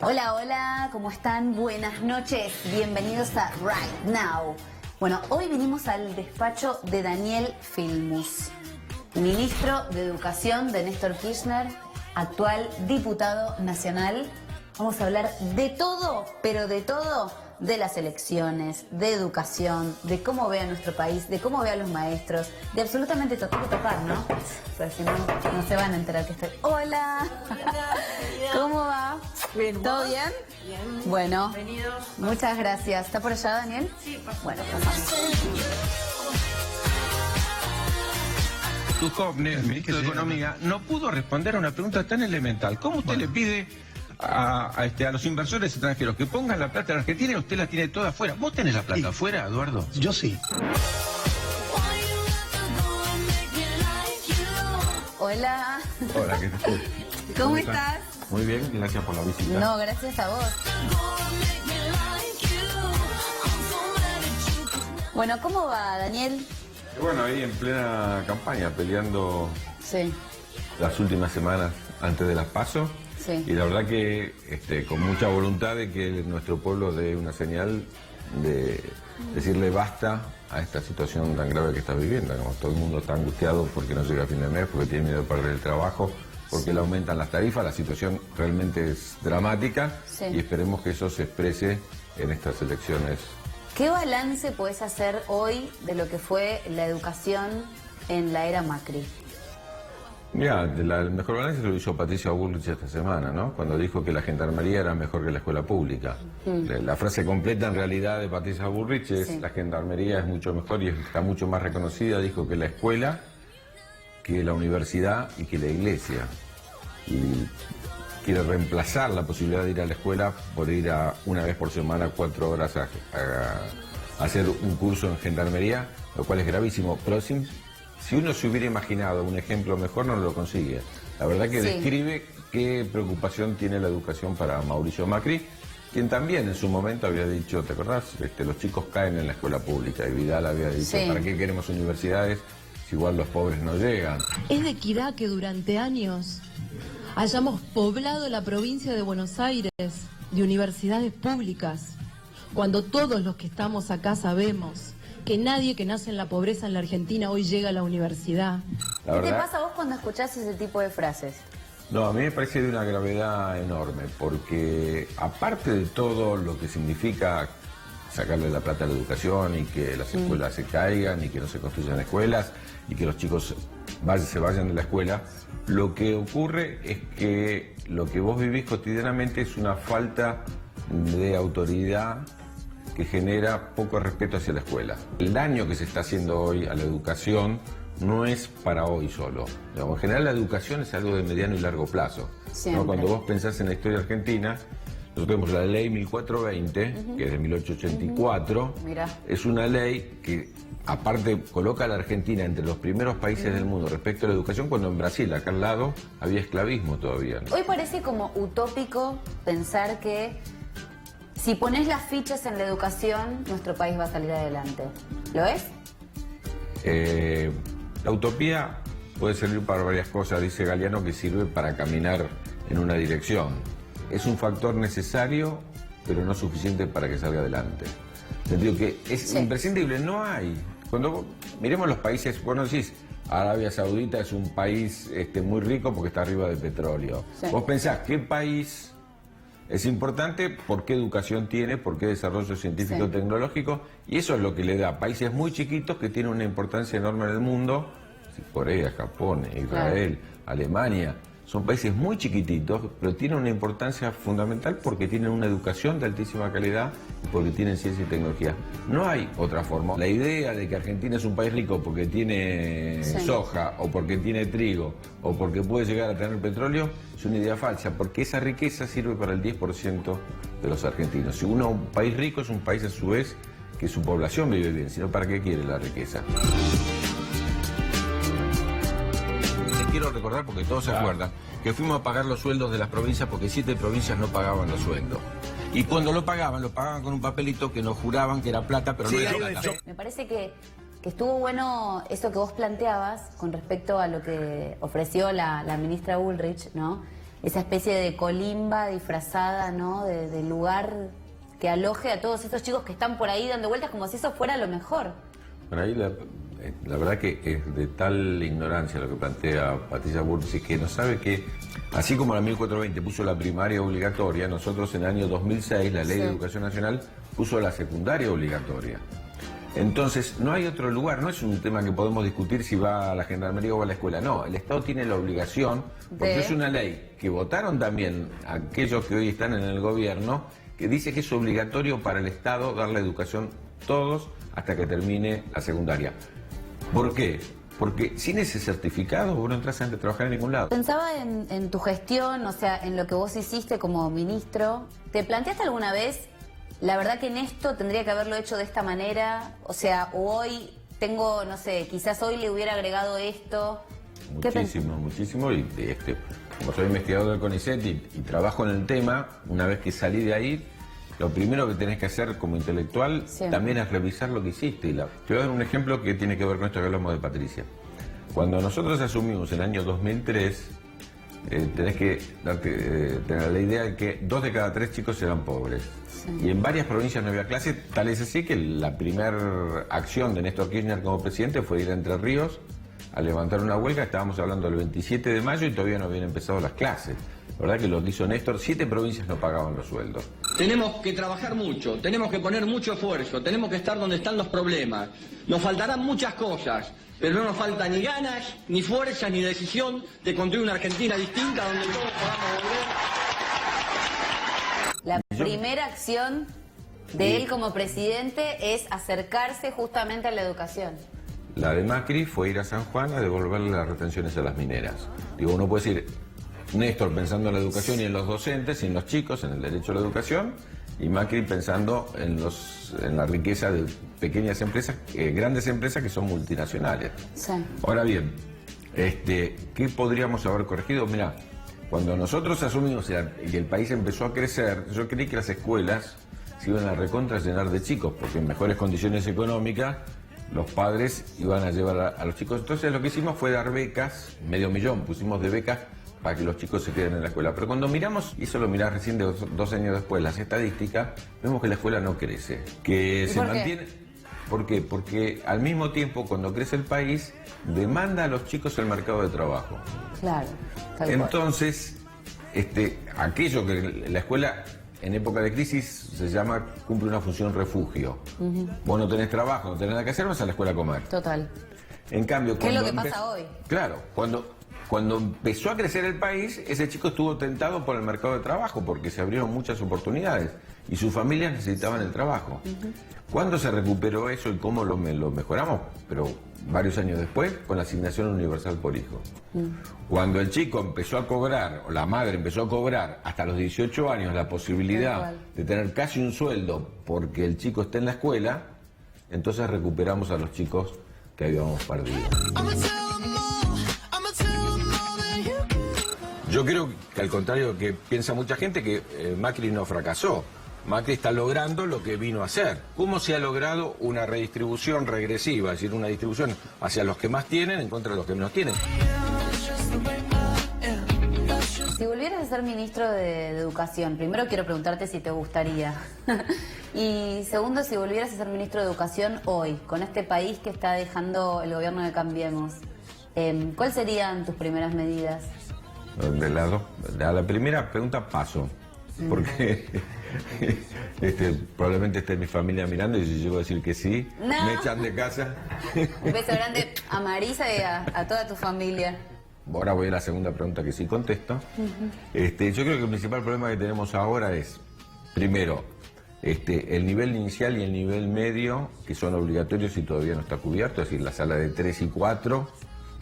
Hola, hola, ¿cómo están? Buenas noches, bienvenidos a Right Now. Bueno, hoy vinimos al despacho de Daniel Filmus, ministro de Educación de Néstor Kirchner, actual diputado nacional. Vamos a hablar de todo, pero de todo, de las elecciones, de educación, de cómo ve a nuestro país, de cómo ve a los maestros, de absolutamente todo. Tengo que tapar, ¿no? O sea, si no, no se van a enterar que estoy... ¡Hola! ¿Cómo va? Bien, ¿Todo bien? Bien. Bueno, Bienvenidos. muchas gracias. ¿Está por allá, Daniel? Sí, por favor. Bueno, pasamos. Duhovne, el ministro de Economía, no pudo responder a una pregunta tan elemental. ¿Cómo usted le pide a los inversores extranjeros que pongan la plata en Argentina y usted la tiene toda afuera? ¿Vos tenés la plata afuera, Eduardo? Yo sí. Hola. Hola, ¿qué tal? ¿Cómo estás? Muy bien, gracias por la visita. No, gracias a vos. Bueno, ¿cómo va, Daniel? Y bueno, ahí en plena campaña, peleando Sí, las últimas semanas antes de las PASO. sí. Y la verdad que con mucha voluntad de que nuestro pueblo dé una señal de decirle basta a esta situación tan grave que está viviendo. Como todo el mundo está angustiado porque no llega a fin de mes, porque tiene miedo de perder el trabajo, porque le aumentan las tarifas. La situación realmente es dramática, Sí. y esperemos que eso se exprese en estas elecciones. ¿Qué balance podés hacer hoy de lo que fue la educación en la era Macri? Mira, el mejor balance lo hizo Patricia Bullrich esta semana, ¿no? Cuando dijo que la gendarmería era mejor que la escuela pública. La frase completa en realidad de Patricia Bullrich es: Sí. la gendarmería es mucho mejor y está mucho más reconocida, dijo, que la escuela, que la universidad y que la iglesia. Y quiere reemplazar la posibilidad de ir a la escuela por ir una vez por semana 4 horas a hacer un curso en gendarmería, lo cual es gravísimo. Pero si uno se hubiera imaginado un ejemplo mejor, no lo consigue. La verdad que Sí. describe qué preocupación tiene la educación para Mauricio Macri, quien también en su momento había dicho, ¿te acordás? Los chicos caen en la escuela pública, y Vidal había dicho, Sí. ¿para qué queremos universidades si igual los pobres no llegan? Es de equidad que durante años hayamos poblado la provincia de Buenos Aires de universidades públicas, cuando todos los que estamos acá sabemos que nadie que nace en la pobreza en la Argentina hoy llega a la universidad. La ¿Qué te verdad- pasa a vos cuando escuchás ese tipo de frases? No, a mí me parece de una gravedad enorme, porque aparte de todo lo que significa sacarle la plata a la educación y que las escuelas se caigan y que no se construyan escuelas y que los chicos se vayan de la escuela, lo que ocurre es que lo que vos vivís cotidianamente es una falta de autoridad que genera poco respeto hacia la escuela. El daño que se está haciendo hoy a la educación no es para hoy solo. Digamos, en general la educación es algo de mediano y largo plazo, ¿no? Siempre. Cuando vos pensás en la historia argentina, nosotros tenemos la ley 1420, que es de 1884, Mirá. es una ley que aparte coloca a la Argentina entre los primeros países del mundo respecto a la educación, cuando en Brasil, acá al lado, había esclavismo todavía, ¿no? Hoy parece como utópico pensar que si pones las fichas en la educación, nuestro país va a salir adelante. ¿Lo es? La utopía puede servir para varias cosas, dice Galeano, que sirve para caminar en una dirección. Es un factor necesario, pero no suficiente para que salga adelante. En el sentido que es Sí. imprescindible, no hay. Cuando miremos los países, vos no decís, Arabia Saudita es un país muy rico porque está arriba de petróleo. Sí. Vos pensás, ¿qué país es importante? ¿Por qué educación tiene? ¿Por qué desarrollo científico Sí. tecnológico? Y eso es lo que le da a países muy chiquitos que tienen una importancia enorme en el mundo. Corea, Japón, Israel, Alemania. Son países muy chiquititos, pero tienen una importancia fundamental porque tienen una educación de altísima calidad y porque tienen ciencia y tecnología. No hay otra forma. La idea de que Argentina es un país rico porque tiene Sí. soja, o porque tiene trigo, o porque puede llegar a tener petróleo, es una idea falsa, porque esa riqueza sirve para el 10% de los argentinos. Si un país rico es un país a su vez que su población vive bien, sino ¿para qué quiere la riqueza? Quiero recordar, porque todos se acuerdan, que fuimos a pagar los sueldos de las provincias porque 7 provincias no pagaban los sueldos. Y cuando lo pagaban con un papelito que nos juraban que era plata, pero no era plata. Me parece que estuvo bueno eso que vos planteabas con respecto a lo que ofreció la ministra Bullrich, ¿no? esa especie de colimba disfrazada, ¿no? De lugar que aloje a todos estos chicos que están por ahí dando vueltas como si eso fuera lo mejor. Bueno, ahí la verdad que es de tal ignorancia lo que plantea Patricia Bullrich, que no sabe que, así como la 1420 puso la primaria obligatoria, nosotros en el año 2006, la Ley de Educación Nacional, puso la secundaria obligatoria. Entonces, no hay otro lugar, no es un tema que podemos discutir si va a la gendarmería o a la escuela, no, el Estado tiene la obligación, porque es una ley que votaron también aquellos que hoy están en el gobierno, que dice que es obligatorio para el Estado dar la educación todos hasta que termine la secundaria. ¿Por qué? Porque sin ese certificado vos no entras a trabajar en ningún lado. Pensaba en tu gestión, o sea, en lo que vos hiciste como ministro. ¿Te planteaste alguna vez, la verdad que en esto tendría que haberlo hecho de esta manera? O sea, hoy tengo, no sé, quizás hoy le hubiera agregado esto. Muchísimo. Y como soy investigador del CONICET y trabajo en el tema, una vez que salí de ahí, lo primero que tenés que hacer como intelectual también es revisar lo que hiciste. Te voy a dar un ejemplo que tiene que ver con esto que hablamos de Patricia. Cuando nosotros asumimos en el año 2003, tenés que tener la idea de que 2 de cada 3 chicos eran pobres. Y en varias provincias no había clases, tal es así que la primera acción de Néstor Kirchner como presidente fue ir a Entre Ríos a levantar una huelga. Estábamos hablando del 27 de mayo y todavía no habían empezado las clases. La verdad que lo hizo Néstor, 7 provincias no pagaban los sueldos. Tenemos que trabajar mucho, tenemos que poner mucho esfuerzo, tenemos que estar donde están los problemas. Nos faltarán muchas cosas, pero no nos falta ni ganas, ni fuerza, ni decisión de construir una Argentina distinta donde todos podamos volver. La primera acción de él como presidente es acercarse justamente a la educación. La de Macri fue ir a San Juan a devolverle las retenciones a las mineras. Digo, uno puede decir, Néstor pensando en la educación y en los docentes, y en los chicos, en el derecho a la educación, y Macri pensando en la riqueza de pequeñas empresas, grandes empresas que son multinacionales. Sí. Ahora bien, ¿qué podríamos haber corregido? Mirá, cuando nosotros asumimos y el país empezó a crecer, yo creí que las escuelas se iban a recontra llenar de chicos, porque en mejores condiciones económicas los padres iban a llevar a los chicos. Entonces lo que hicimos fue dar becas, 500.000 pusimos de becas para que los chicos se queden en la escuela. Pero cuando miramos, y eso lo mirás recién de 2 años después, las estadísticas, vemos que la escuela no crece, que se mantiene. ¿Por qué? Porque al mismo tiempo, cuando crece el país, demanda a los chicos el mercado de trabajo. Claro. Entonces, aquello que la escuela en época de crisis cumple una función refugio. Vos no tenés trabajo, no tenés nada que hacer, vas a la escuela a comer. Total. En cambio, ¿Qué es lo que pasa hoy? Claro, cuando empezó a crecer el país, ese chico estuvo tentado por el mercado de trabajo porque se abrieron muchas oportunidades y sus familias necesitaban el trabajo. ¿Cuándo se recuperó eso y cómo lo mejoramos? Pero varios años después, con la asignación universal por hijo. Cuando el chico empezó a cobrar, o la madre empezó a cobrar hasta los 18 años la posibilidad de tener casi un sueldo porque el chico está en la escuela, entonces recuperamos a los chicos que habíamos perdido. Yo creo que al contrario que piensa mucha gente, que Macri no fracasó. Macri está logrando lo que vino a hacer. ¿Cómo se ha logrado una redistribución regresiva? Es decir, una distribución hacia los que más tienen en contra de los que menos tienen. Si volvieras a ser ministro de Educación, primero quiero preguntarte si te gustaría. Y segundo, si volvieras a ser ministro de Educación hoy, con este país que está dejando el gobierno de Cambiemos, ¿cuáles serían tus primeras medidas? A la primera pregunta paso, porque probablemente esté mi familia mirando y si llego a decir que sí, me echan de casa. Un beso grande a Marisa y a toda tu familia. Ahora voy a la segunda pregunta que sí contesto. Yo creo que el principal problema que tenemos ahora es, primero, el nivel inicial y el nivel medio, que son obligatorios y todavía no está cubierto, es decir, la sala de 3 y 4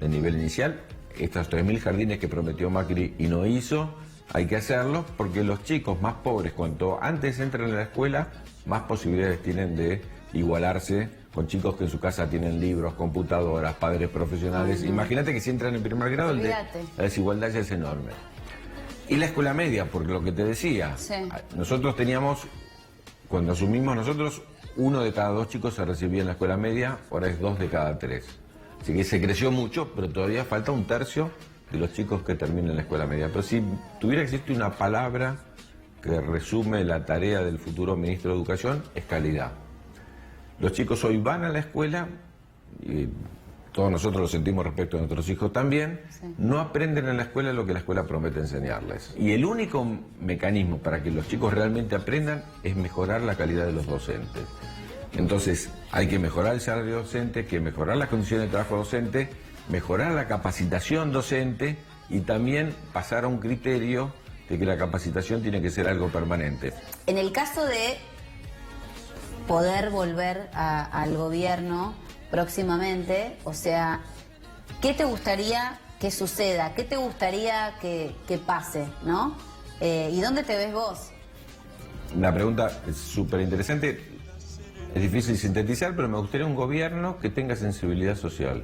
del nivel inicial. Estos 3.000 jardines que prometió Macri y no hizo, hay que hacerlo porque los chicos más pobres, cuanto antes entran en la escuela, más posibilidades tienen de igualarse con chicos que en su casa tienen libros, computadoras, padres profesionales. Imagínate que si entran en primer grado, la desigualdad ya es enorme. Y la escuela media, porque lo que te decía, nosotros teníamos, cuando asumimos nosotros, 1 de cada 2 chicos se recibía en la escuela media, ahora es 2 de cada 3. Así que se creció mucho, pero todavía falta 1/3 de los chicos que terminan la escuela media. Pero si tuviera que existir una palabra que resume la tarea del futuro ministro de Educación, es calidad. Los chicos hoy van a la escuela, y todos nosotros lo sentimos respecto a nuestros hijos también, no aprenden en la escuela lo que la escuela promete enseñarles. Y el único mecanismo para que los chicos realmente aprendan es mejorar la calidad de los docentes. Entonces hay que mejorar el salario docente, hay que mejorar las condiciones de trabajo docente, mejorar la capacitación docente y también pasar a un criterio de que la capacitación tiene que ser algo permanente. En el caso de poder volver al gobierno próximamente, o sea, ¿qué te gustaría que suceda? ¿Qué te gustaría que pase, no? ¿Y dónde te ves vos? La pregunta es súper interesante. Es difícil sintetizar, pero me gustaría un gobierno que tenga sensibilidad social.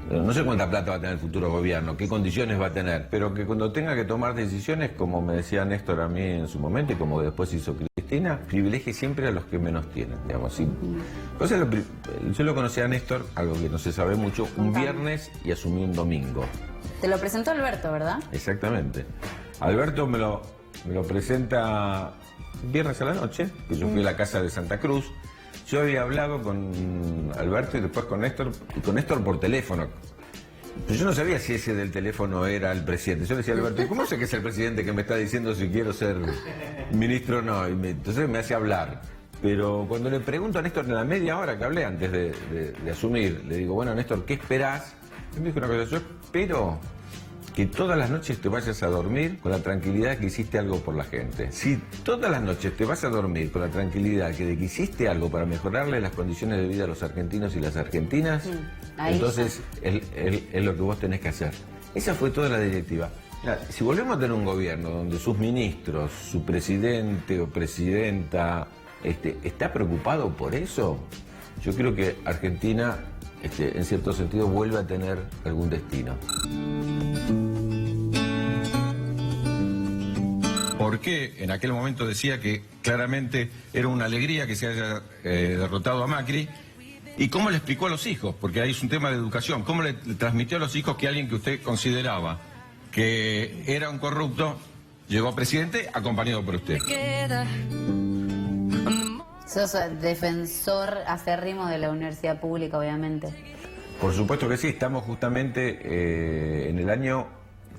No sé cuánta plata va a tener el futuro gobierno, qué condiciones va a tener, pero que cuando tenga que tomar decisiones, como me decía Néstor a mí en su momento y como después hizo Cristina, privilegie siempre a los que menos tienen, digamos. ¿Sí? Entonces, yo lo conocí a Néstor, algo que no se sabe mucho, un viernes y asumí un domingo. Te lo presentó Alberto, ¿verdad? Exactamente. Alberto me lo presenta viernes a la noche, que yo fui a la casa de Santa Cruz. Yo había hablado con Alberto y después con Néstor por teléfono. Pero yo no sabía si ese del teléfono era el presidente. Yo le decía a Alberto, ¿cómo sé que es el presidente que me está diciendo si quiero ser ministro o no? Entonces me hace hablar. Pero cuando le pregunto a Néstor en la media hora que hablé antes de asumir, le digo, bueno, Néstor, ¿qué esperás? Él me dijo una cosa, yo espero que todas las noches te vayas a dormir con la tranquilidad de que hiciste algo por la gente. Si todas las noches te vas a dormir con la tranquilidad de que hiciste algo para mejorarle las condiciones de vida a los argentinos y las argentinas, entonces es lo que vos tenés que hacer. Esa fue toda la directiva. Si volvemos a tener un gobierno donde sus ministros, su presidente o presidenta está preocupado por eso, yo creo que Argentina, en cierto sentido, vuelve a tener algún destino. ¿Por qué en aquel momento decía que claramente era una alegría que se haya derrotado a Macri? ¿Y cómo le explicó a los hijos? Porque ahí es un tema de educación. ¿Cómo le transmitió a los hijos que alguien que usted consideraba que era un corrupto llegó a presidente acompañado por usted? Sos defensor acérrimo de la universidad pública, obviamente. Por supuesto que sí, estamos justamente en el año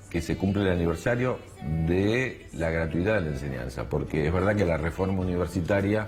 que se cumple el aniversario de la gratuidad de la enseñanza, porque es verdad que la reforma universitaria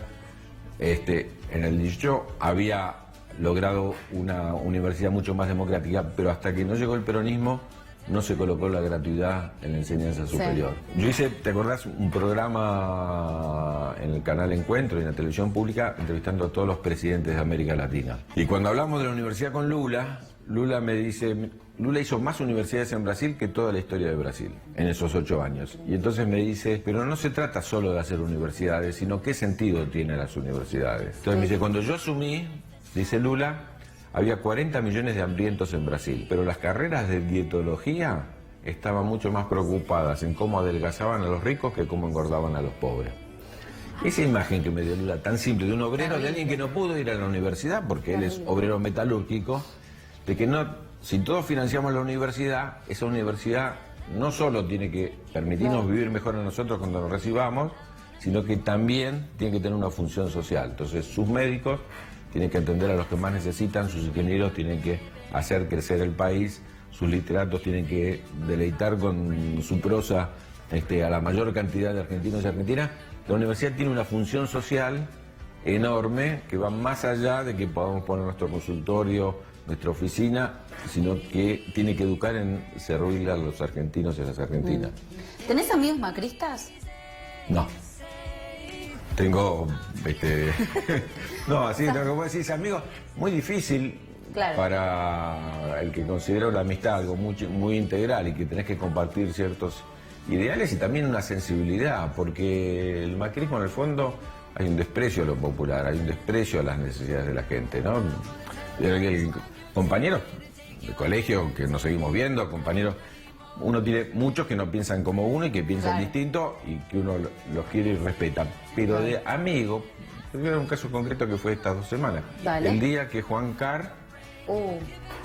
en el 18 había logrado una universidad mucho más democrática, pero hasta que no llegó el peronismo no se colocó la gratuidad en la enseñanza superior. Sí. Yo hice, ¿te acordás? Un programa en el canal Encuentro y en la televisión pública entrevistando a todos los presidentes de América Latina. Y cuando hablamos de la universidad con Lula me dice, Lula hizo más universidades en Brasil que toda la historia de Brasil en esos 8 años. Y entonces me dice, pero no se trata solo de hacer universidades, sino qué sentido tienen las universidades. Entonces me dice, cuando yo asumí, dice Lula, había 40 millones de hambrientos en Brasil, pero las carreras de dietología estaban mucho más preocupadas en cómo adelgazaban a los ricos que cómo engordaban a los pobres. Esa imagen que me dio Lula, tan simple, de un obrero, de alguien que no pudo ir a la universidad, porque él es obrero metalúrgico, de que no, si todos financiamos la universidad, esa universidad no solo tiene que permitirnos vivir mejor a nosotros cuando nos recibamos, sino que también tiene que tener una función social. Entonces sus médicos tienen que atender a los que más necesitan, sus ingenieros tienen que hacer crecer el país, sus literatos tienen que deleitar con su prosa a la mayor cantidad de argentinos y argentinas. La universidad tiene una función social enorme que va más allá de que podamos poner nuestro consultorio, nuestra oficina, sino que tiene que educar en servir a los argentinos y a las argentinas. ¿Tenés amigos macristas? No. Tengo, no, así, lo que vos decís, amigos, muy difícil para el que considera la amistad algo muy integral y que tenés que compartir ciertos ideales y también una sensibilidad, porque el macrismo en el fondo hay un desprecio a lo popular, hay un desprecio a las necesidades de la gente, ¿no? Compañeros de colegio que nos seguimos viendo, compañeros, uno tiene muchos que no piensan como uno y que piensan distinto y que uno los quiere y respeta, pero de amigo, yo era un caso concreto que fue estas 2 semanas. El día que Juan Carr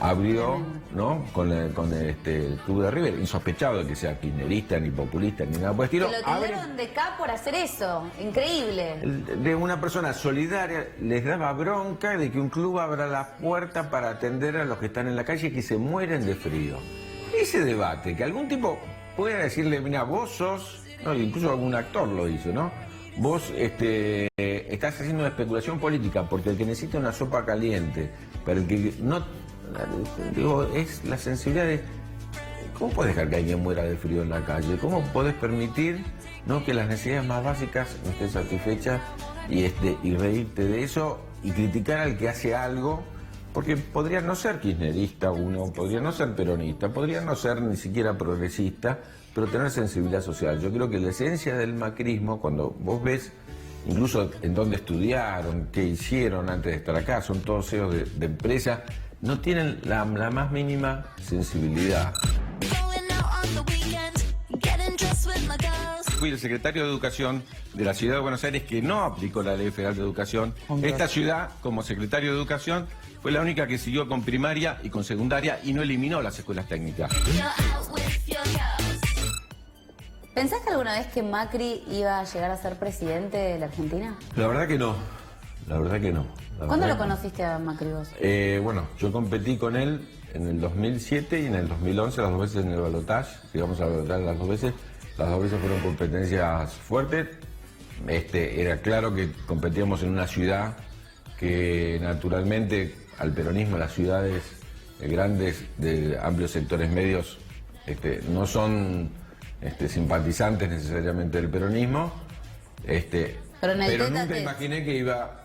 Abrió, ¿no? Con el club de River, insospechado de que sea kirchnerista, ni populista, ni nada por el estilo. Que lo tiraron de acá por hacer eso, increíble. De una persona solidaria, les daba bronca de que un club abra la puerta para atender a los que están en la calle y que se mueren de frío. Ese debate, que algún tipo pueda decirle, mira, vos sos, no, incluso algún actor lo hizo, ¿no? Vos estás haciendo una especulación política porque el que necesita una sopa caliente, pero el que no, digo, es la sensibilidad de ¿cómo podés dejar que alguien muera de frío en la calle? ¿Cómo podés permitir, ¿no?, que las necesidades más básicas no estén satisfechas y reírte de eso y criticar al que hace algo? Porque podría no ser kirchnerista uno, podría no ser peronista, podría no ser ni siquiera progresista, pero tener sensibilidad social. Yo creo que la esencia del macrismo, cuando vos ves incluso en dónde estudiaron, qué hicieron antes de estar acá, son todos CEOs de empresas, no tienen la más mínima sensibilidad. Fui el secretario de Educación de la Ciudad de Buenos Aires que no aplicó la Ley Federal de Educación. Esta ciudad, como secretario de Educación, fue la única que siguió con primaria y con secundaria y no eliminó las escuelas técnicas. ¿Pensaste alguna vez que Macri iba a llegar a ser presidente de la Argentina? La verdad que no. La verdad que no. ¿Cuándo lo conociste a Macri vos? Bueno, yo competí con él en el 2007 y en el 2011, las dos veces en el balotaje. Llegamos a balotar las dos veces. Las dos veces fueron competencias fuertes. Era claro que competíamos en una ciudad que naturalmente al peronismo, las ciudades grandes de amplios sectores medios no son simpatizantes necesariamente del peronismo, pero nunca imaginé que iba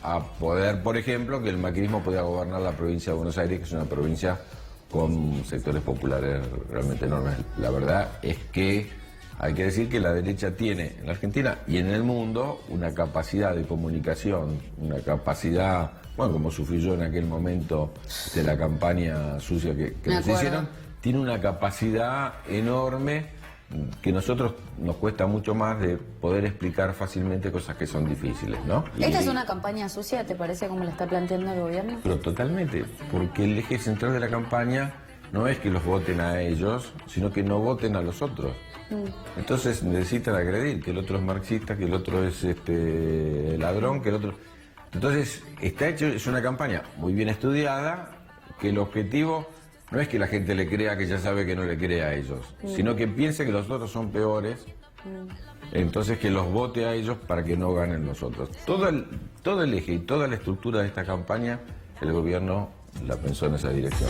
a poder, por ejemplo, que el macrismo podía gobernar la provincia de Buenos Aires, que es una provincia con sectores populares realmente enormes. La verdad es que hay que decir que la derecha tiene en la Argentina y en el mundo una capacidad de comunicación, una capacidad, bueno, como sufrí yo en aquel momento de la campaña sucia que nos hicieron, tiene una capacidad enorme que a nosotros nos cuesta mucho más de poder explicar fácilmente cosas que son difíciles, ¿no? ¿Esta es una campaña sucia, te parece, como la está planteando el gobierno? Pero totalmente, porque el eje central de la campaña no es que los voten a ellos, sino que no voten a los otros. Entonces necesitan agredir, que el otro es marxista, que el otro es ladrón, que el otro... Entonces está hecho, es una campaña muy bien estudiada, que el objetivo no es que la gente le crea que ya sabe que no le cree a ellos, sino que piense que los otros son peores, entonces que los vote a ellos para que no ganen los otros. Todo el eje y toda la estructura de esta campaña, el gobierno la pensó en esa dirección.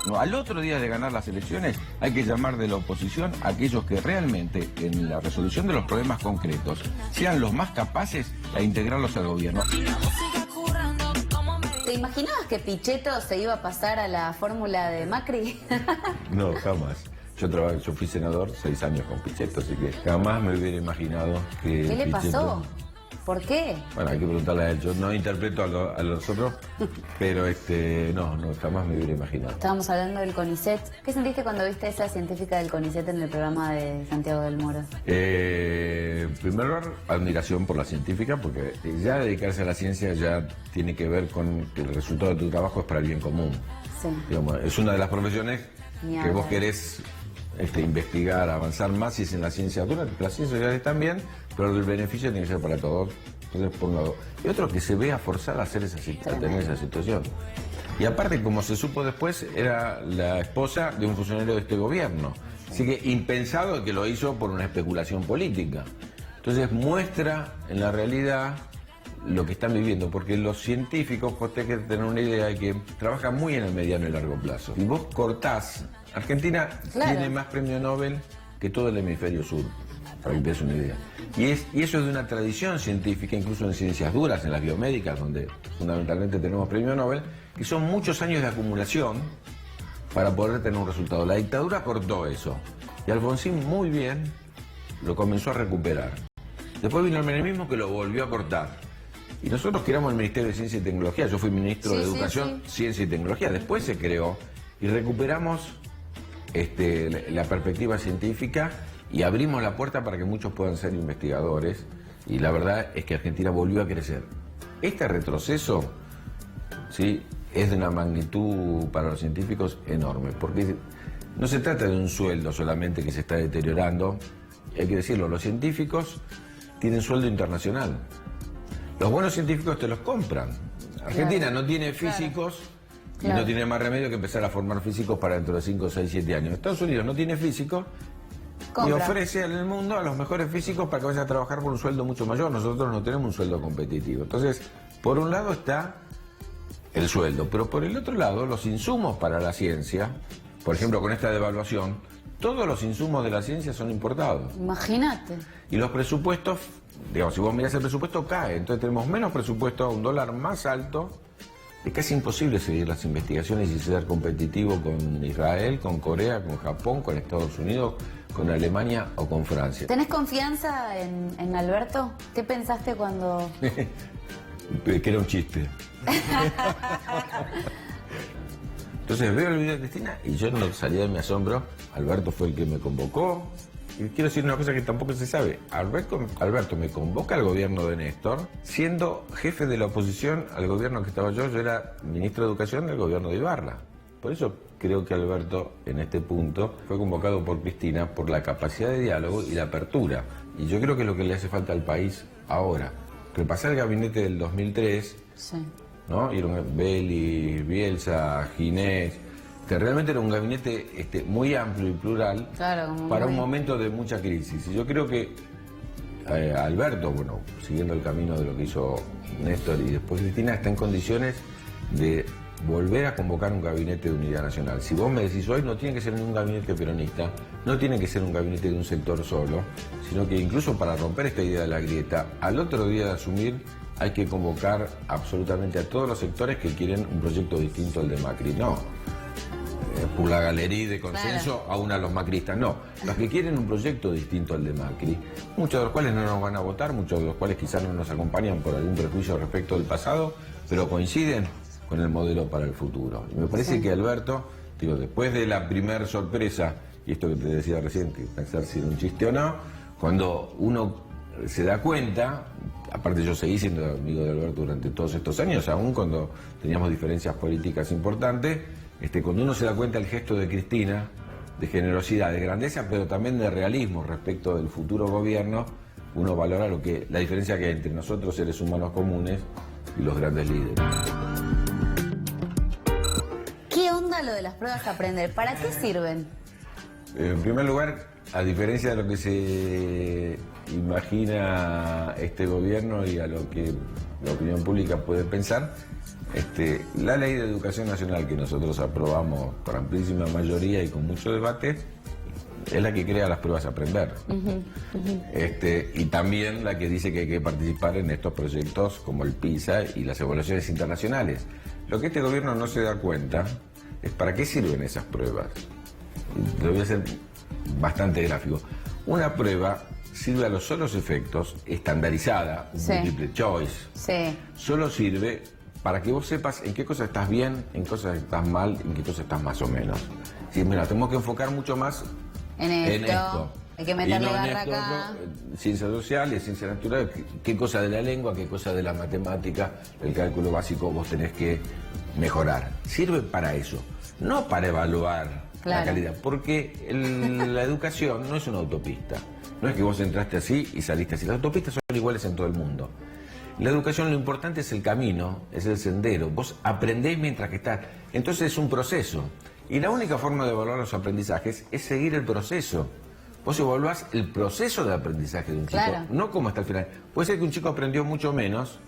No, al otro día de ganar las elecciones hay que llamar de la oposición a aquellos que realmente en la resolución de los problemas concretos sean los más capaces de integrarlos al gobierno. ¿Te imaginabas que Pichetto se iba a pasar a la fórmula de Macri? No, jamás. Yo fui senador 6 años con Pichetto, así que jamás me hubiera imaginado que... ¿Qué le pasó? ¿Por qué? Bueno, hay que preguntarle a él. Yo no interpreto a los otros, pero no, jamás me hubiera imaginado. Estábamos hablando del CONICET. ¿Qué sentiste cuando viste a esa científica del CONICET en el programa de Santiago del Moro? En primer lugar, admiración por la científica, porque ya dedicarse a la ciencia ya tiene que ver con que el resultado de tu trabajo es para el bien común. Sí. Digamos, es una de las profesiones que vos querés investigar, avanzar más, si es en la ciencia dura, las ciencias sociales también, pero el beneficio tiene que ser para todos. Entonces, por un lado. Y otro, que se vea forzada a hacer a tener esa situación. Y aparte, como se supo después, era la esposa de un funcionario de este gobierno. Así que impensado que lo hizo por una especulación política. Entonces muestra en la realidad lo que están viviendo, porque los científicos, vos tenés que tener una idea de que trabajan muy en el mediano y largo plazo. Y vos cortás, Argentina tiene más premio Nobel que todo el hemisferio sur, para que te des una idea. Y eso es de una tradición científica, incluso en ciencias duras, en las biomédicas, donde fundamentalmente tenemos premio Nobel, que son muchos años de acumulación para poder tener un resultado. La dictadura cortó eso, y Alfonsín muy bien lo comenzó a recuperar. Después vino el menemismo que lo volvió a cortar. Y nosotros creamos el Ministerio de Ciencia y Tecnología. Yo fui ministro de Educación, Ciencia y Tecnología. Después se creó y recuperamos la perspectiva científica y abrimos la puerta para que muchos puedan ser investigadores. Y la verdad es que Argentina volvió a crecer. Este retroceso, ¿sí?, es de una magnitud para los científicos enorme, porque no se trata de un sueldo solamente que se está deteriorando. Hay que decirlo, los científicos tienen sueldo internacional. Los buenos científicos te los compran. Argentina no tiene físicos y no tiene más remedio que empezar a formar físicos para dentro de 5, 6, 7 años. Estados Unidos no tiene físicos y ofrece al mundo a los mejores físicos para que vayan a trabajar por un sueldo mucho mayor. Nosotros no tenemos un sueldo competitivo. Entonces, por un lado está el sueldo, pero por el otro lado, los insumos para la ciencia, por ejemplo, con esta devaluación, todos los insumos de la ciencia son importados. Imagínate. Y los presupuestos, digamos, si vos mirás el presupuesto, cae. Entonces tenemos menos presupuesto, un dólar más alto. Es casi imposible seguir las investigaciones y ser competitivo con Israel, con Corea, con Japón, con Estados Unidos, con Alemania o con Francia. ¿Tenés confianza en Alberto? ¿Qué pensaste cuando...? Que era un chiste. Entonces veo el video de Cristina y yo no salía de mi asombro. Alberto fue el que me convocó. Y quiero decir una cosa que tampoco se sabe. Alberto me convoca al gobierno de Néstor, siendo jefe de la oposición al gobierno que estaba yo. Yo era ministro de Educación del gobierno de Ibarra. Por eso creo que Alberto, en este punto, fue convocado por Cristina por la capacidad de diálogo y la apertura. Y yo creo que es lo que le hace falta al país ahora. Repasar el gabinete del 2003, Sí. ¿no? Y Belli, Bielsa, Ginés, que realmente era un gabinete muy amplio y plural, Claro, como para muy... un momento de mucha crisis. Y yo creo que Alberto, bueno, siguiendo el camino de lo que hizo Néstor y después Cristina, está en condiciones de volver a convocar un gabinete de unidad nacional. Si vos me decís hoy, no tiene que ser ningún gabinete peronista, no tiene que ser un gabinete de un sector solo, sino que incluso para romper esta idea de la grieta, al otro día de asumir hay que convocar absolutamente a todos los sectores que quieren un proyecto distinto al de Macri. No, por la galería de consenso a uno a los macristas, no. Los que quieren un proyecto distinto al de Macri, muchos de los cuales no nos van a votar, muchos de los cuales quizás no nos acompañan por algún prejuicio respecto del pasado, pero coinciden con el modelo para el futuro. Y me parece que Alberto, digo, después de la primer sorpresa, y esto que te decía recién, que pensar si era un chiste o no, cuando uno se da cuenta, aparte yo seguí siendo amigo de Alberto durante todos estos años, aún cuando teníamos diferencias políticas importantes, cuando uno se da cuenta del gesto de Cristina, de generosidad, de grandeza, pero también de realismo respecto del futuro gobierno, uno valora la diferencia que hay entre nosotros, seres humanos comunes, y los grandes líderes. ¿Qué onda lo de las pruebas a aprender? ¿Para qué sirven? En primer lugar, a diferencia de lo que se imagina este gobierno y a lo que la opinión pública puede pensar, la ley de educación nacional que nosotros aprobamos por amplísima mayoría y con mucho debate es la que crea las pruebas a aprender. Y también la que dice que hay que participar en estos proyectos como el PISA y las evaluaciones internacionales. Lo que este gobierno no se da cuenta es para qué sirven esas pruebas. Lo voy a hacer bastante gráfico. Una prueba sirve a los solos efectos, estandarizada, multiple choice. Sí. Solo sirve para que vos sepas en qué cosas estás bien, en qué cosas estás mal, en qué cosas estás más o menos. Sí, mira, tenemos que enfocar mucho más en esto. Hay que meterle y no en garra esto, acá. Ciencias sociales, ciencias naturales, qué cosa de la lengua, qué cosa de la matemática, el cálculo básico vos tenés que mejorar. Sirve para eso, no para evaluar la calidad, porque la educación no es una autopista. No es que vos entraste así y saliste así. Las autopistas son iguales en todo el mundo. La educación, lo importante es el camino, es el sendero. Vos aprendés mientras que estás. Entonces es un proceso. Y la única forma de evaluar los aprendizajes es seguir el proceso. Vos evaluás el proceso de aprendizaje de un chico, no cómo está al final. Puede ser que un chico aprendió mucho menos,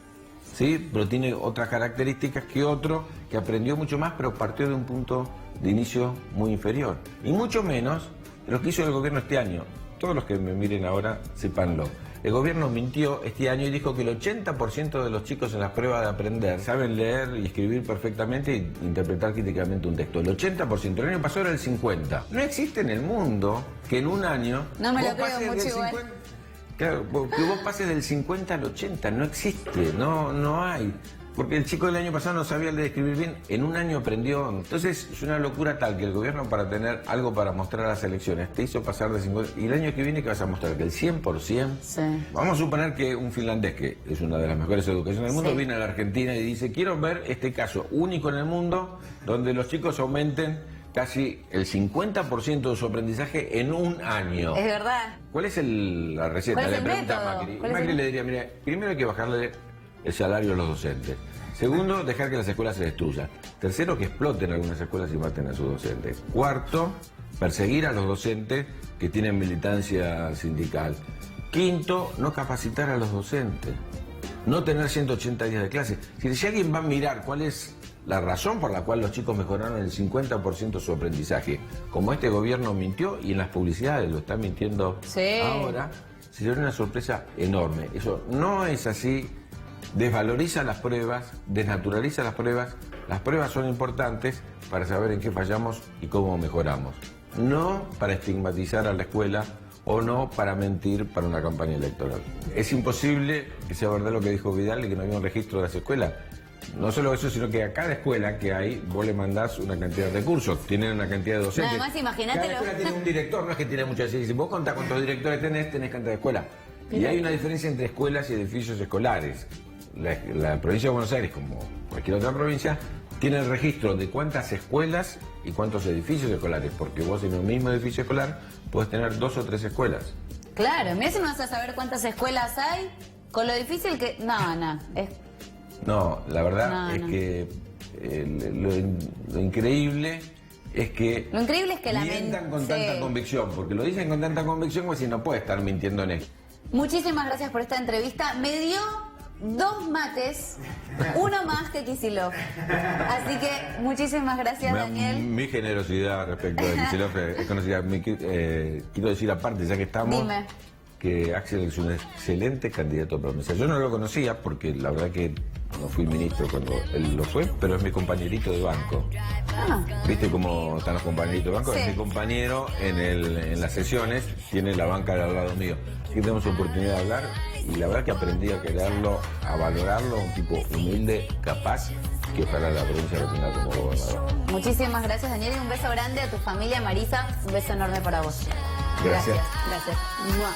¿sí?, pero tiene otras características que otro que aprendió mucho más, pero partió de un punto de inicio muy inferior. Y mucho menos de lo que hizo el gobierno este año. Todos los que me miren ahora, sépanlo. El gobierno mintió este año y dijo que el 80% de los chicos en las pruebas de aprender saben leer y escribir perfectamente e interpretar críticamente un texto. El 80%, el año pasado era el 50%. No existe en el mundo que en un año... No me lo creo mucho igual. Claro, que vos pases del 50 al 80, no existe, no hay. Porque el chico del año pasado no sabía leer y escribir bien, en un año aprendió. Entonces es una locura tal que el gobierno, para tener algo para mostrar a las elecciones, te hizo pasar de 50... Y el año que viene, ¿qué vas a mostrar? Que el 100%... Sí. Vamos a suponer que un finlandés, que es una de las mejores educaciones del mundo, Sí. viene a la Argentina y dice, quiero ver este caso único en el mundo donde los chicos aumenten casi el 50% de su aprendizaje en un año. Es verdad. ¿Cuál es la receta? ¿Cuál es Le el pregunta a método? Macri. ¿Cuál es Macri el- le diría, mira, primero hay que bajarle el salario a los docentes. Segundo, dejar que las escuelas se destruyan. Tercero, que exploten algunas escuelas y maten a sus docentes. Cuarto, perseguir a los docentes que tienen militancia sindical. Quinto, no capacitar a los docentes. No tener 180 días de clase. Si alguien va a mirar cuál es la razón por la cual los chicos mejoraron el 50% su aprendizaje, como este gobierno mintió y en las publicidades lo está mintiendo Sí. ahora, sería una sorpresa enorme. Eso no es así. Desvaloriza las pruebas, desnaturaliza las pruebas. Las pruebas son importantes para saber en qué fallamos y cómo mejoramos. No para estigmatizar a la escuela o no para mentir para una campaña electoral. Es imposible que sea verdad lo que dijo Vidal y que no había un registro de las escuelas. No solo eso, sino que a cada escuela que hay, vos le mandás una cantidad de recursos, tienen una cantidad de docentes. Nada más, imagínate Cada lo- escuela tiene un director, no es que tiene muchas. Si vos contás cuántos directores tenés cantidad de escuela. Y hay una diferencia entre escuelas y edificios escolares. La provincia de Buenos Aires, como cualquier otra provincia, tiene el registro de cuántas escuelas y cuántos edificios escolares, porque vos en un mismo edificio escolar podés tener 2 o 3 escuelas. Claro, mira si no vas a saber cuántas escuelas hay, con lo difícil que... No, es... No, la verdad No, es no. que lo increíble es que... Lo increíble es que la mientan con sí. tanta convicción, porque lo dicen con tanta convicción como si no puede estar mintiendo en esto. Muchísimas gracias por esta entrevista. Me dio 2 mates, uno más que Kicillof. Así que muchísimas gracias, Daniel. Mi generosidad respecto de Kicillof es conocida. Quiero decir aparte, ya que estamos, Dime. que Axel es un excelente candidato a promesa. Yo no lo conocía porque la verdad que no fui ministro cuando él lo fue, pero es mi compañerito de banco. Ah, ¿Viste cómo están los compañeritos de banco? Sí. Es mi compañero en las sesiones, tiene la banca al lado mío. Aquí tenemos oportunidad de hablar y la verdad que aprendí a quererlo, a valorarlo, un tipo humilde, capaz, que ojalá la provincia lo tenga como gobernador. muchísimas gracias, Daniel, y un beso grande a tu familia, Marisa. Un beso enorme para vos. Gracias. Gracias. Mua.